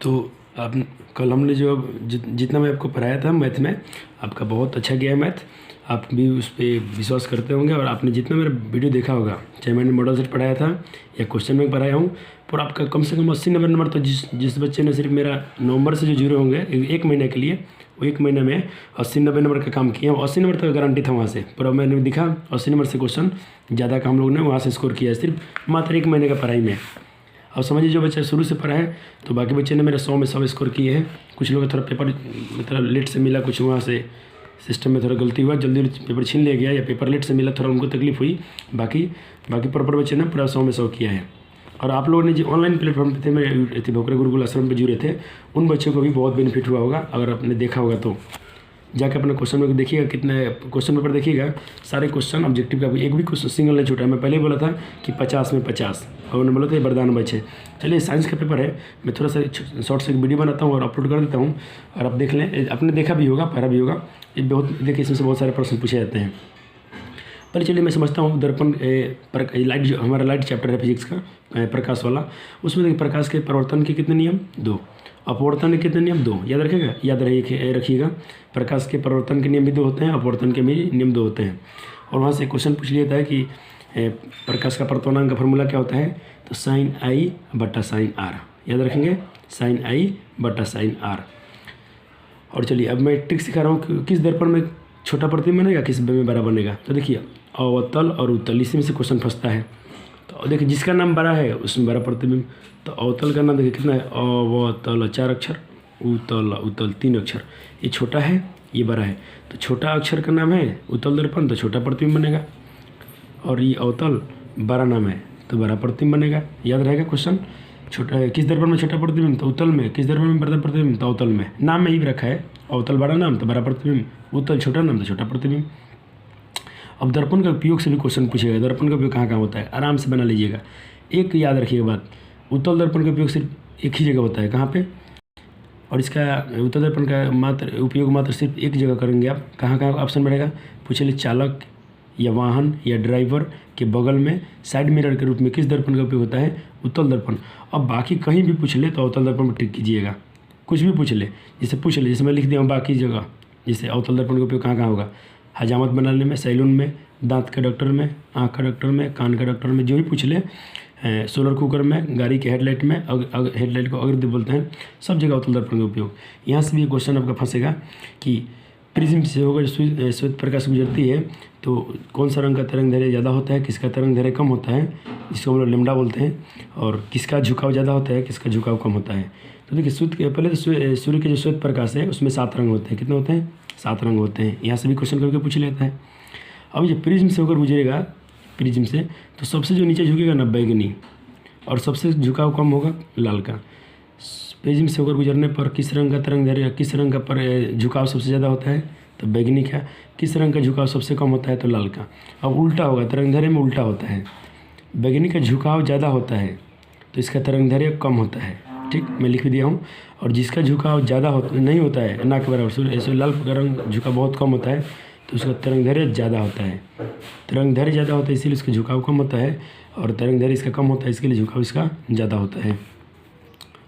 तो आप कल हमने जो जितना मैं आपको पढ़ाया था मैथ में, आपका बहुत अच्छा गया है मैथ। आप भी उस पर विश्वास करते होंगे और आपने जितना मेरा वीडियो देखा होगा, चाहे मैंने मॉडल सेट पढ़ाया था या क्वेश्चन बैंक पढ़ाया हूँ, पर आपका कम से कम 80-90 नंबर तो जिस बच्चे ने सिर्फ मेरा नवंबर से जो जुड़े होंगे एक महीने के लिए, वो एक महीने में 80-90 नंबर का काम किया। 80 नंबर तक गारंटी था वहाँ से, पर अब मैंने दिखा 80 नंबर से क्वेश्चन ज़्यादा का हम लोग ने वहाँ से स्कोर किया है, सिर्फ मात्र एक महीने का पढ़ाई में। अब समझिए जो बच्चा शुरू से पढ़ा है, तो बाकी बच्चे ने मेरा 100 में 100 स्कोर किए हैं। कुछ लोग थोड़ा पेपर मतलब लेट से मिला, कुछ वहाँ से सिस्टम में थोड़ा गलती हुआ, जल्दी पेपर छीन लिया गया, या पेपर लेट से मिला, थोड़ा उनको तकलीफ हुई। बाकी प्रॉपर बच्चे ने पूरा 100 में 100 किया है। और आप लोगों ने जो ऑनलाइन प्लेटफॉर्म पे थे, मेरे भोकरे गुरुकुल आश्रम पे जुड़े थे, उन बच्चों को भी बहुत बेनिफिट हुआ होगा। अगर आपने देखा होगा तो जाके अपना क्वेश्चन पेपर देखिएगा, कितने क्वेश्चन पेपर देखिएगा, सारे क्वेश्चन ऑब्जेक्टिव का भी एक भी क्वेश्चन सिंगल नहीं छूटा है। मैं पहले ही बोला था कि 50 में 50, और उन्होंने बोला था ये वरदान बच्चे। चलिए साइंस का पेपर है, मैं थोड़ा सा शॉर्ट से एक वीडियो बनाता हूँ और अपलोड कर देता हूँ, और आप देख लें। आपने देखा भी होगा, पढ़ा भी होगा। ये बहुत देखिए, इसमें से बहुत सारे प्रश्न पूछे जाते हैं। पहले चलिए मैं समझता हूँ दर्पण लाइट, जो हमारा लाइट चैप्टर है फिजिक्स का, प्रकाश वाला, उसमें देखिए प्रकाश के परिवर्तन के कितने नियम? 2। अपवर्तन के कितने नियम? 2। याद रखेगा, याद रखिएगा। प्रकाश के परिवर्तन के नियम भी 2 होते हैं, अपवर्तन के भी नियम 2 होते हैं। और वहाँ से क्वेश्चन पूछ लिया था कि प्रकाश का परिवर्तनांक का फॉर्मूला क्या होता है? तो sin I बटा sin R। याद रखेंगे, sin I बटा sin R। और चलिए अब मैं ट्रिक सिखा रहा हूँ कि किस दर्पण में छोटा प्रतिबिंब बनेगा, किस में बड़ा बनेगा। तो देखिए अवतल और उत्तल, इसी में से क्वेश्चन फंसता है। तो देखिए जिसका नाम बड़ा है उसमें बड़ा प्रतिबिंब। तो अवतल का नाम देखिए कितना है? अवतल 4 अक्षर, उत्तल 3 अक्षर। ये छोटा है, ये बड़ा है, तो छोटा अक्षर का नाम है उत्तल दर्पण, तो छोटा प्रतिबिंब बनेगा। और ये अवतल बड़ा नाम है, तो बड़ा प्रतिबिंब बनेगा। याद रहेगा क्वेश्चन। छोटा किस दर्पण में छोटा प्रतिबिंब? तो उत्तल में। किस दर्पण में बड़ा प्रतिबिंब? तो अवतल में। नाम में ही रखा है, अवतल बड़ा नाम तो बड़ा प्रतिबिंब, उत्तल छोटा नाम तो छोटा प्रतिबिंब। अब दर्पण का उपयोग से भी क्वेश्चन पूछेगा। दर्पण का उपयोग कहाँ कहाँ होता है, आराम से बना लीजिएगा। एक याद रखिएगा बात, उत्तल दर्पण का उपयोग सिर्फ एक ही जगह होता है। कहाँ पे? और इसका उत्तल दर्पण का उपयोग मात्र सिर्फ एक जगह करेंगे आप। कहाँ कहाँ ऑप्शन बढ़ेगा? पूछे चालक या वाहन या ड्राइवर के बगल में साइड मिरर के रूप में किस दर्पण का उपयोग होता है? उत्तल दर्पण। अब बाकी कहीं भी पूछ ले तो अवतल दर्पण पर टिक कीजिएगा। कुछ भी पूछ ले, जैसे मैं लिख दिया हूँ बाकी जगह, जैसे अवतल दर्पण का उपयोग कहाँ कहाँ होगा? हजामत बनाने में, सैलून में, दांत का डॉक्टर में, आँख का डॉक्टर में, कान का डॉक्टर में, जो भी पूछ ले, सोलर कुकर में, गाड़ी के हेडलाइट में, हेडलाइट को अग्रदीप बोलते हैं, सब जगह अवतल दर्पण का उपयोग। यहाँ से भी क्वेश्चन आपका फंसेगा कि प्रिज्म से होकर श्वेत प्रकाश गुजरती है तो कौन सा रंग का तरंग दैर्घ्य ज़्यादा होता है, किसका तरंग दैर्घ्य कम होता है, जिसको हम लोग लैम्डा बोलते हैं, और किसका झुकाव ज़्यादा होता है, किसका झुकाव कम होता है। तो देखिए पहले तो सूर्य के जो श्वेत प्रकाश है उसमें 7 रंग होते हैं। कितने होते हैं? 7 रंग होते हैं। यहाँ से भी क्वेश्चन करके पूछ लेता है। अब ये प्रिज्म से होकर गुजरेगा, प्रिज्म से, तो सबसे जो नीचे झुकेगा ना बैगनी, और सबसे झुकाव कम होगा लाल का। प्रिज्म से होकर गुजरने पर किस रंग का तरंग दैर्घ्य, किस रंग का झुकाव सबसे ज़्यादा होता है? तो बैगनी का। किस रंग का झुकाव सबसे कम होता है? तो लाल का। अब उल्टा होगा, तरंग दैर्घ्य में उल्टा होता है। बैगनी का झुकाव ज़्यादा होता है तो इसका तरंग दैर्घ्य कम होता है। ठीक, मैं लिख भी दिया हूँ। और जिसका झुकाव ज़्यादा नहीं होता है, ना के बराबर, ऐसे लाल का रंग झुकाव बहुत कम होता है तो उसका तरंग दैर्घ्य ज़्यादा होता है। तरंग दैर्घ्य ज़्यादा होता है इसीलिए उसका झुकाव कम होता है, और तरंग दैर्घ्य इसका कम होता है इसके लिए झुकाव इसका ज़्यादा होता है।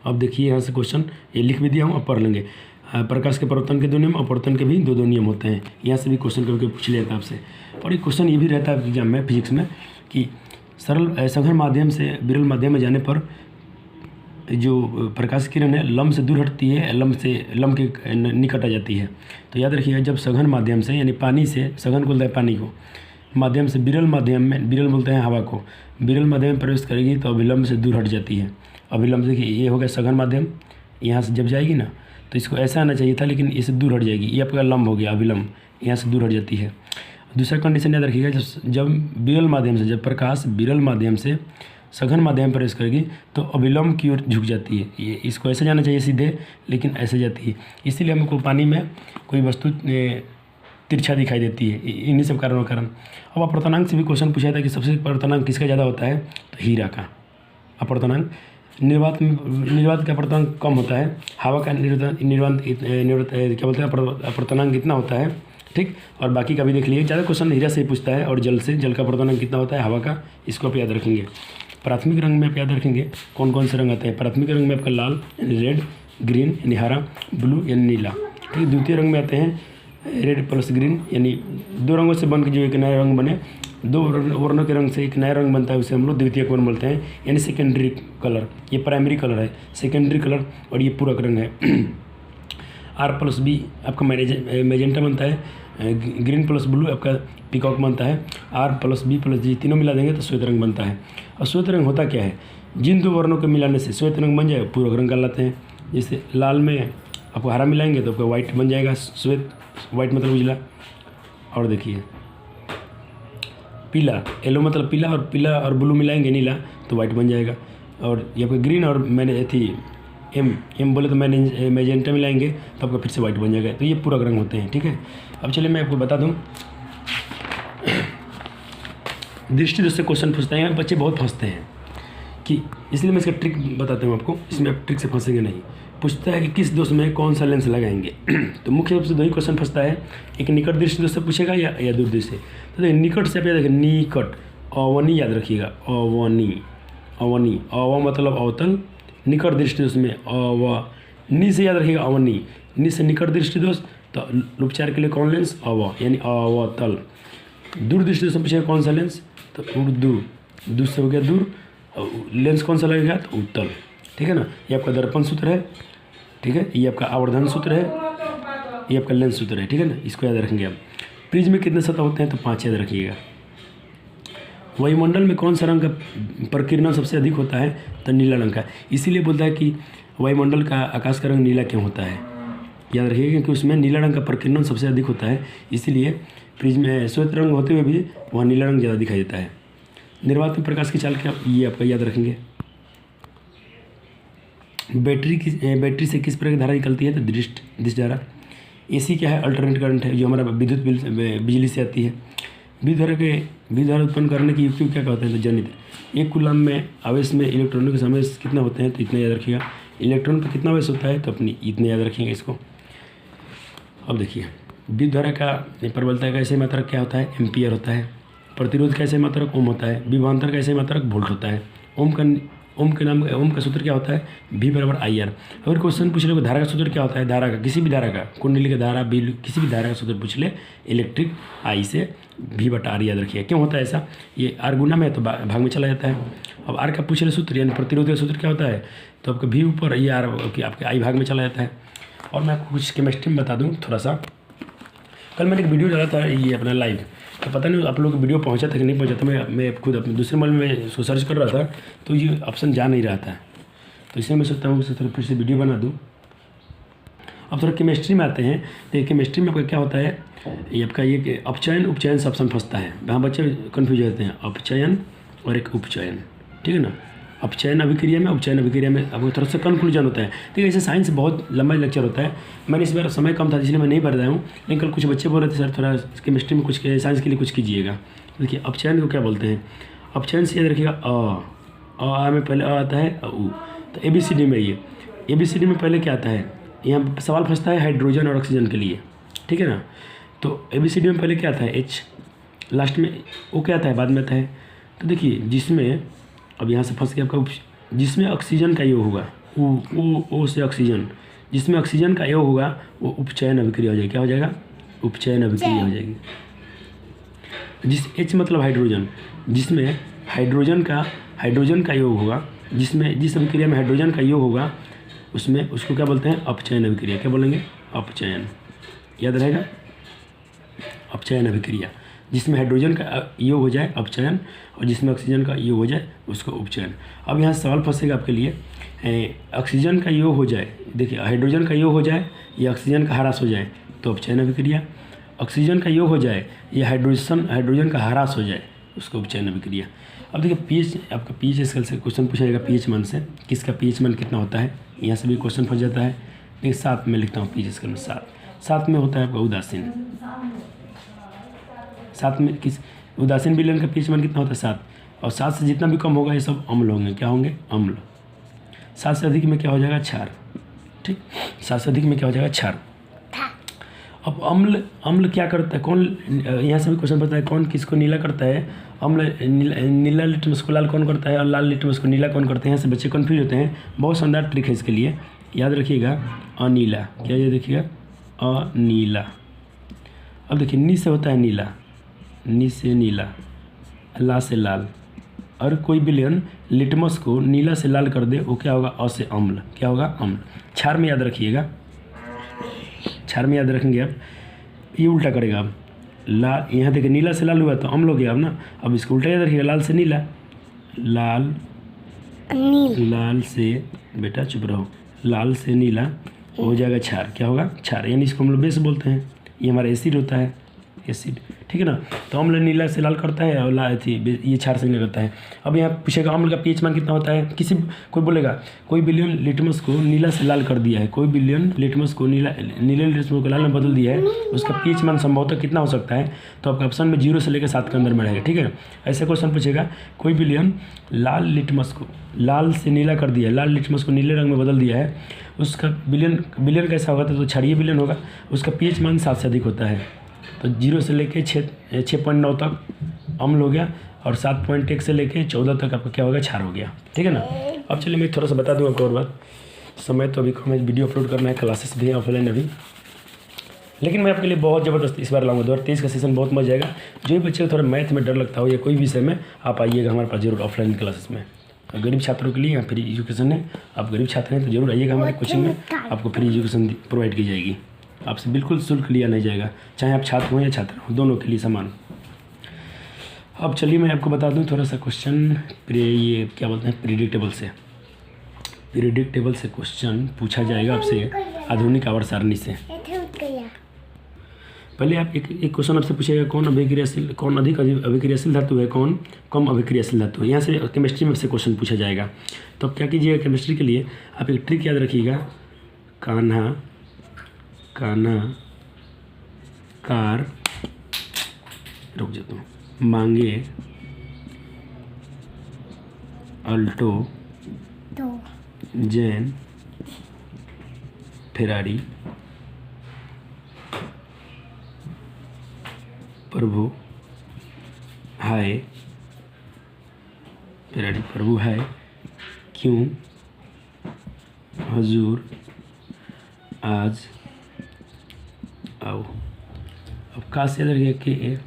अब देखिए यहाँ से क्वेश्चन ये लिख भी दिया हूँ, अब पढ़ लेंगे। प्रकाश के परिवर्तन के 2 नियम, अपवर्तन के भी 2 नियम होते हैं। यहाँ से भी क्वेश्चन करके पूछ लेता है आपसे। और एक क्वेश्चन ये भी रहता है एग्जाम में फिजिक्स में कि सरल सघन माध्यम से विरल माध्यम में जाने पर जो प्रकाश किरण है लंब से दूर हटती है, लंब के निकट आ जाती है। तो याद रखिएगा, जब सघन माध्यम से, यानी पानी से, सघन बोलता है पानी को, माध्यम से विरल माध्यम में, विरल बोलते हैं हवा को, विरल माध्यम में प्रवेश करेगी तो अभिलंब से दूर हट जाती है। अभिलंब देखिए ये हो गया सघन माध्यम, यहाँ से जब जाएगी ना तो इसको ऐसा आना चाहिए था, लेकिन इससे दूर हट जाएगी। ये आपका लंब हो गया, अभिलंब, यहाँ से दूर हट जाती है। दूसरा कंडीशन याद रखिएगा, जब विरल माध्यम से, जब प्रकाश विरल माध्यम से सघन माध्यम में प्रवेश करेगी तो अभिलंब की ओर झुक जाती है। ये इसको ऐसे जाना चाहिए सीधे, लेकिन ऐसे जाती है। इसीलिए हमको पानी में कोई वस्तु तिरछा दिखाई देती है, इन्हीं सब कारणों के कारण। अब अपवर्तनांक से भी क्वेश्चन पूछा था कि सबसे अपवर्तनांक किसका ज़्यादा होता है? तो हीरा का अपवर्तनांक। निर्वात का अपवर्तनांक कम होता है, हवा का क्या बोलते हैं अपवर्तनांक कितना होता है। ठीक, और बाकी का भी देख लीजिए। ज़्यादा क्वेश्चन हीरा से ही पूछता है, और जल से, जल का अपवर्तनांक कितना होता है, हवा का, इसको आप याद रखेंगे। प्राथमिक रंग में आप याद रखेंगे कौन कौन से रंग आते हैं। प्राथमिक रंग में आपका लाल रेड, ग्रीन यानी हरा, ब्लू यानी नीला। ठीक, द्वितीय रंग में आते हैं रेड प्लस ग्रीन, यानी दो रंगों से बन के जो एक नया रंग बने, दो वर्णों के रंग से एक नया रंग बनता है, उसे हम लोग द्वितीयक वर्ण बोलते हैं, यानी सेकेंडरी कलर। ये प्राइमरी कलर है, सेकेंडरी कलर, और ये पूरक रंग है। आर प्लस बी आपका मैजेंटा बनता है, ग्रीन प्लस ब्लू आपका पीकॉक बनता है, आर प्लस बी प्लस जी तीनों मिला देंगे तो श्वेत रंग बनता है। और श्वेत रंग होता क्या है, जिन दो वर्णों के मिलाने से श्वेत रंग बन जाए पूरक रंग कहलाते हैं। जैसे लाल में आपको हरा मिलाएंगे तो आपका वाइट बन जाएगा, श्वेत, वाइट मतलब उजला। और देखिए पीला, येलो मतलब पीला, और पीला और ब्लू मिलाएंगे नीला तो वाइट बन जाएगा। और ये आपका ग्रीन और मैंने थी एम बोले तो मैंने मैजेंटा मिलाएंगे तो आपका फिर से वाइट बन जाएगा। तो ये पूरक रंग होते हैं। ठीक है, अब चलिए मैं आपको बता दूं, दृष्टि दोष से क्वेश्चन पूछते हैं, बच्चे बहुत फंसते हैं कि, इसलिए मैं इसका ट्रिक बताता हूँ आपको, इसमें आप ट्रिक से फंसेंगे नहीं। पूछता है कि किस दोष में कौन सा लेंस लगाएंगे। तो मुख्य रूप से दो ही क्वेश्चन फंसता है, एक निकट दृष्टि दोष से पूछेगा या दूर दृष्टि से। तो देखिए निकट से आप याद रखिए, निकट, अवनी याद रखिएगा, अवनी, अवनी, अव मतलब अवतल, निकट दृष्टि दोष में अव, नी से याद रखिएगा अवनी, नी से निकट दृष्टि दोष, तो उपचार के लिए कौन लेंस, अव यानी अवतल। दूर दृष्टि दोष से पूछेगा कौन सा लेंस, तो उर्दू, दूर से हो गया दूर, लेंस कौन सा लगेगा तो उत्तल। ठीक है ना, ये आपका दर्पण सूत्र है। ठीक है, ये आपका आवर्धन सूत्र है, ये आपका लेंस सूत्र है। ठीक है ना, इसको याद रखेंगे आप। प्रिज्म में कितने सतह होते हैं, तो 5 याद रखिएगा। वायुमंडल में कौन सा रंग का प्रकीर्णन सबसे अधिक होता है, तो नीला रंग का। इसीलिए बोलता है कि वायुमंडल का आकाश का रंग नीला क्यों होता है, याद रखिएगा, क्योंकि उसमें नीला रंग का प्रकीर्णन सबसे अधिक होता है। इसीलिए प्रिज्म में श्वेत रंग होते हुए भी वहाँ नीला रंग ज़्यादा दिखाई देता है। निर्वात प्रकाश की चाल क्या, ये आपका याद रखेंगे। बैटरी से किस प्रकार की धारा निकलती है, तो दृष्टि धारा। एसी क्या है, अल्टरनेट करंट है, जो हमारा विद्युत बिजली से आती है। विद्युत धारा उत्पन्न करने की युक्ति क्या कहते हैं, तो जनित्र। एक कूलम में आवेश में इलेक्ट्रॉनों के समय कितना होते हैं, तो इतना याद रखिएगा। इलेक्ट्रॉन पर कितना आवेश होता है, तो अपनी इतने याद रखिएगा इसको। अब देखिए विद्युत धारा का प्रबलता का ऐसे मात्रक क्या होता है, एम्पियर होता है। प्रतिरोध का ऐसे मात्रक ओम होता है। विभवांतर का ऐसे मात्रक वोल्ट होता है। ओम का सूत्र क्या होता है, V बराबर IR। अगर क्वेश्चन पूछ ले धारा का सूत्र क्या होता है, धारा का, किसी भी धारा का, कुंडली का धारा, बिजली, किसी भी धारा का सूत्र पूछ ले, इलेक्ट्रिक I से V/R याद रखिए। क्यों होता है ऐसा, ये R गुना में है तो भाग में चला जाता है। अब R का पूछ ले सूत्र, यानी प्रतिरोध का सूत्र क्या होता है, तो आपका V ऊपर, ये R आपके I भाग में चला जाता है। और मैं आपको कुछ केमिस्ट्री में बता दूँ थोड़ा सा। कल मैंने एक वीडियो डाला था ये अपना लाइव, तो पता नहीं आप लोग को वीडियो पहुंचा था कि नहीं पहुंचा था। मैं खुद अपने दूसरे मोबाइल में इसको सर्च कर रहा था तो ये ऑप्शन जा नहीं रहा था, तो इसलिए मैं सोचता हूँ कि फिर से वीडियो बना दूँ। अब थोड़ा केमिस्ट्री में आते हैं। तो केमिस्ट्री में आपका क्या होता है, ये आपका ये अपचयन उपचयन से ऑप्शन फंसता है, वहाँ बच्चे कन्फ्यूज होते हैं, अपचयन और एक उपचयन। ठीक है ना, अपचयन अभिक्रिया में, उपचयन अभिक्रिया में आपको थोड़ा सा कन्फ्यूजन होता है। ठीक है, ऐसे साइंस बहुत लंबा लेक्चर होता है। मैंने इस बार समय कम था इसलिए मैं नहीं बताया हूँ, लेकिन कल कुछ बच्चे बोल रहे थे सर थोड़ा केमिस्ट्री में कुछ, साइंस के लिए कुछ कीजिएगा। देखिए अपचयन को क्या बोलते हैं, अपचयन से याद रखिएगा अ में पहले अ आता है, उ। तो ABCD में ये ABCD में पहले क्या आता है, यहाँ सवाल फंसता है हाइड्रोजन और ऑक्सीजन के लिए। ठीक है ना, तो ABCD में पहले क्या आता है, H, लास्ट में O क्या आता है, बाद में आता है। तो देखिए जिसमें, अब यहाँ से फंस गया आपका, जिसमें ऑक्सीजन का योग होगा, ओ से ऑक्सीजन, जिसमें ऑक्सीजन का योग होगा वो उपचयन अभिक्रिया हो जाएगी। क्या हो जाएगा, उपचयन अभिक्रिया हो जाएगी। जिस H मतलब हाइड्रोजन, जिसमें हाइड्रोजन का योग होगा, जिस अभिक्रिया में हाइड्रोजन का योग होगा उसमें, उसको क्या बोलते हैं, अपचयन अभिक्रिया। क्या बोलेंगे, अपचयन, याद रहेगा, अपचयन अभिक्रिया। जिसमें हाइड्रोजन का योग हो जाए अपचयन, और जिसमें ऑक्सीजन का योग हो जाए उसको उपचयन। अब यहाँ सवाल फंसेगा आपके लिए, ऑक्सीजन का योग हो जाए, देखिए हाइड्रोजन का योग हो जाए या ऑक्सीजन का ह्रास हो जाए तो अपचयन अभिक्रिया। ऑक्सीजन का योग हो जाए या हाइड्रोजन का ह्रास हो जाए उसको उपचयन अभिक्रिया। अब देखिए पीएच, आपका पीएच स्केल से क्वेश्चन पूछा जाएगा, पीएच मान से किसका पीएच मान कितना होता है, यहाँ से भी क्वेश्चन फंस जाता है। देखिए 7 में लिखता हूँ, पीएच स्केल में 7 में होता है आपका उदासीन। 7 में किस उदासीन विलयन का पीएच मान कितना होता है, 7। और 7 से जितना भी कम होगा ये सब अम्ल होंगे। क्या होंगे, अम्ल। 7 से अधिक में क्या हो जाएगा, क्षार। ठीक, 7 से अधिक में क्या हो जाएगा, क्षार। अब अम्ल क्या करता है, कौन, यहाँ से भी क्वेश्चन पता है, कौन किसको नीला करता है, अम्ल नीला लिटमस को लाल कौन करता है, और लाल लिटमस को नीला कौन करते हैं। यहाँ से बच्चे कन्फ्यूज होते हैं। बहुत शानदार ट्रिक है इसके लिए, याद रखिएगा अनीला, क्या याद रखिएगा अनीला। अब देखिए नी से होता है नीला, नी से नीला, ला से लाल। और कोई विलयन लिटमस को नीला से लाल कर दे वो क्या होगा, अ से अम्ल, क्या होगा अम्ल। क्षार में याद रखिएगा, क्षार में याद रखेंगे आप, ये उल्टा करेगा अब, लाल यहाँ देखिए नीला से लाल हुआ तो अम्ल हो गया अब ना। अब इसको उल्टा याद रखिएगा, लाल से नीला, लाल लाल से, बेटा चुप रहो, लाल से नीला हो जाएगा क्षार, क्या होगा क्षार, यानी इसको हम लोग बेस बोलते हैं। ये हमारा एसिड होता है, एसिड, ठीक है ना। तो अम्ल नीला से लाल करता है और ये क्षार से नीला करता है। अब यहाँ पूछेगा अम्ल का पीएच मान कितना होता है, कोई बोलेगा कोई विलयन लिटमस को नीला से लाल कर दिया है, कोई विलयन लिटमस को नीले लिटमस को लाल में बदल दिया है, उसका पीएच मान संभवतः कितना हो सकता है। तो आपका ऑप्शन में 0 से लेकर 7 के अंदर में रहेगा, ठीक है। ऐसे क्वेश्चन पूछेगा कोई विलयन लाल लिटमस को लाल से नीला कर दिया है, लाल लिटमस को नीले रंग में बदल दिया है, उसका विलयन कैसा होगा, तो क्षारीय विलयन होगा, उसका पीएच मान 7 से अधिक होता है। तो 0 से लेके 6.9 तक अम्ल हो गया और 7.1 से लेके 14 तक आपका क्या होगा, क्षार हो गया, ठीक है ना। अब चलिए मैं थोड़ा सा बता दूँ आपको और बात, समय तो अभी हमें वीडियो अपलोड करना है, क्लासेस भी है ऑफलाइन अभी, लेकिन मैं आपके लिए बहुत ज़बरदस्त इस बार लाऊंगा। 2023 का सेशन बहुत मजा आएगा। जो भी बच्चे को थोड़ा मैथ में डर लगता हो या कोई विषय में, आप आइएगा हमारे पास जरूर ऑफलाइन क्लासेस में। गरीब छात्रों के लिए यहाँ फ्री एजुकेशन है, आप गरीब छात्र हैं तो जरूर आइएगा हमारे कोचिंग में, आपको फ्री एजुकेशन प्रोवाइड की जाएगी, आपसे बिल्कुल शुल्क लिया नहीं जाएगा, चाहे आप छात्र हों या छात्र हों, दोनों के लिए समान। अब चलिए मैं आपको बता दूं थोड़ा सा क्वेश्चन, ये क्या बोलते हैं प्रिडिक्टेबल से क्वेश्चन पूछा जाएगा आपसे आधुनिक आवर्त सारणी से। पहले आप एक क्वेश्चन आपसे पूछेगा कौन अधिक अभिक्रियाशील धातु है, कौन कम अभिक्रियाशील धातु है। यहाँ से केमिस्ट्री में से क्वेश्चन पूछा जाएगा। तो आप क्या कीजिएगा, केमिस्ट्री के लिए आप एक ट्रिक याद रखिएगा, कान्हा कार, रुक जाता हूँ, मांगे अल्टो जैन फेरारी प्रभु हाय, फेरारी प्रभु हाय, क्यों हजूर आज आओ। अब का से याद रखिएगा कि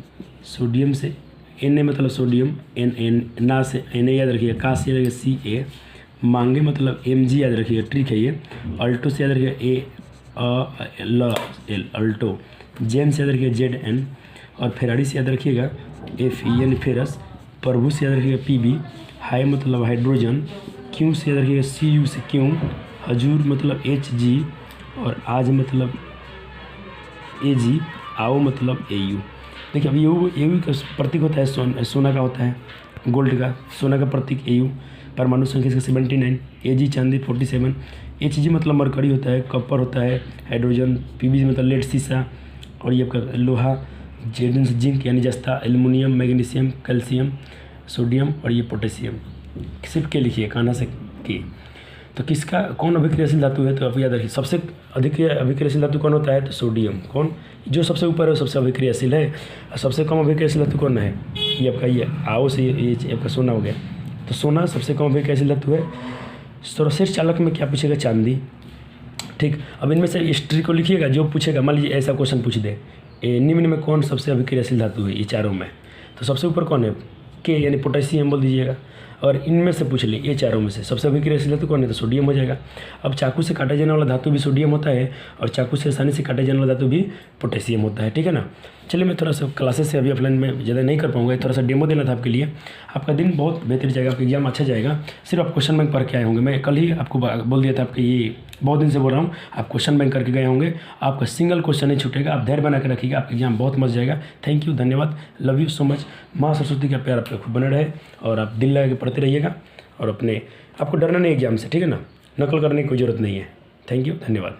सोडियम से एन ए मतलब सोडियम, एन ना से एन ए याद रखिएगा, का से याद रखिएगा सी ए, मांगे मतलब एम जी याद रखिएगा, ट्रिक है ये। अल्टो से याद रखिएगा ए ल एल अल्टो, जेन से याद रखिएगा जेड एन, और फेरारी से याद रखिएगा एफ ई यानी फेरस, प्रभु से याद रखिएगा पी बी, हाई मतलब हाइड्रोजन, क्यों से याद रखिएगा सी यू से क्यों, हजूर मतलब एच जी, और आज मतलब ए जी, आओ मतलब ए यू। देखिए अब ए यू का प्रतीक होता है सोना का होता है, गोल्ड का, सोना का प्रतीक ए यू, परमाणु संख्या इसका 79, ए जी चांदी 47, एच जी मतलब मरकरी होता है, कॉपर होता है, हाइड्रोजन, पी बी मतलब लेड सीसा, और ये आपका लोहा, जेड से जिंक यानी जस्ता, एल्युमिनियम, मैग्नीशियम, कैल्शियम, सोडियम, और ये पोटेशियम। सिर्फ के लिखिए कान्हा से के। तो किसका कौन अभिक्रियाशील धातु है, तो आप याद रखिए सबसे अधिक अभिक्रियाशील धातु कौन होता है, तो सोडियम। कौन जो सबसे ऊपर है वो सबसे अभिक्रियाशील है, और सबसे कम अभिक्रियाशील धातु कौन है, ये आपका ये आओ से ये आपका सोना हो गया। तो सोना सबसे कम अभिक्रियाशील धातु है। सर्वश्रेष्ठ चालक में क्या पूछेगा, चांदी, ठीक। अब इनमें से इस ट्रिक को लिखिएगा, जो पूछेगा मान लीजिए ऐसा क्वेश्चन पूछ दे, निम्न में कौन सबसे अभिक्रियाशील धातु है, ये चारों में, तो सबसे ऊपर कौन है, के यानी पोटेशियम बोल दीजिएगा। और इनमें से पूछ ली ये चारों में से सबसे अभिक्रियाशील धातु कौन है, तो सोडियम हो जाएगा। अब चाकू से काटे जाने वाला धातु भी सोडियम होता है, और चाकू से आसानी से काटे जाने वाला धातु भी पोटेशियम होता है, ठीक है ना। चलिए मैं थोड़ा सा क्लासेस से अभी ऑफलाइन में ज़्यादा नहीं कर पाऊंगा, थोड़ा सा डेमो देना था आपके लिए। आपका दिन बहुत बेहतर जाएगा, आपका एग्जाम अच्छा जाएगा, सिर्फ आप क्वेश्चन बैंक पढ़ के आए होंगे। मैं कल ही आपको बोल दिया था, आपके ये बहुत दिन से बोल रहा हूँ, आप क्वेश्चन बैंक करके गए होंगे, आपका सिंगल क्वेश्चन नहीं छूटेगा, आप धैर्य बना के रखिएगा, आपका एग्जाम बहुत मजा जाएगा। थैंक यू, धन्यवाद, लव यू सो मच। माँ सरस्वती का प्यार आपका खूब बना रहे, और आप दिल लगा के पढ़ते रहिएगा, और आपको डरना नहीं एग्जाम से, ठीक है ना, नकल करने की कोई ज़रूरत नहीं है। थैंक यू, धन्यवाद।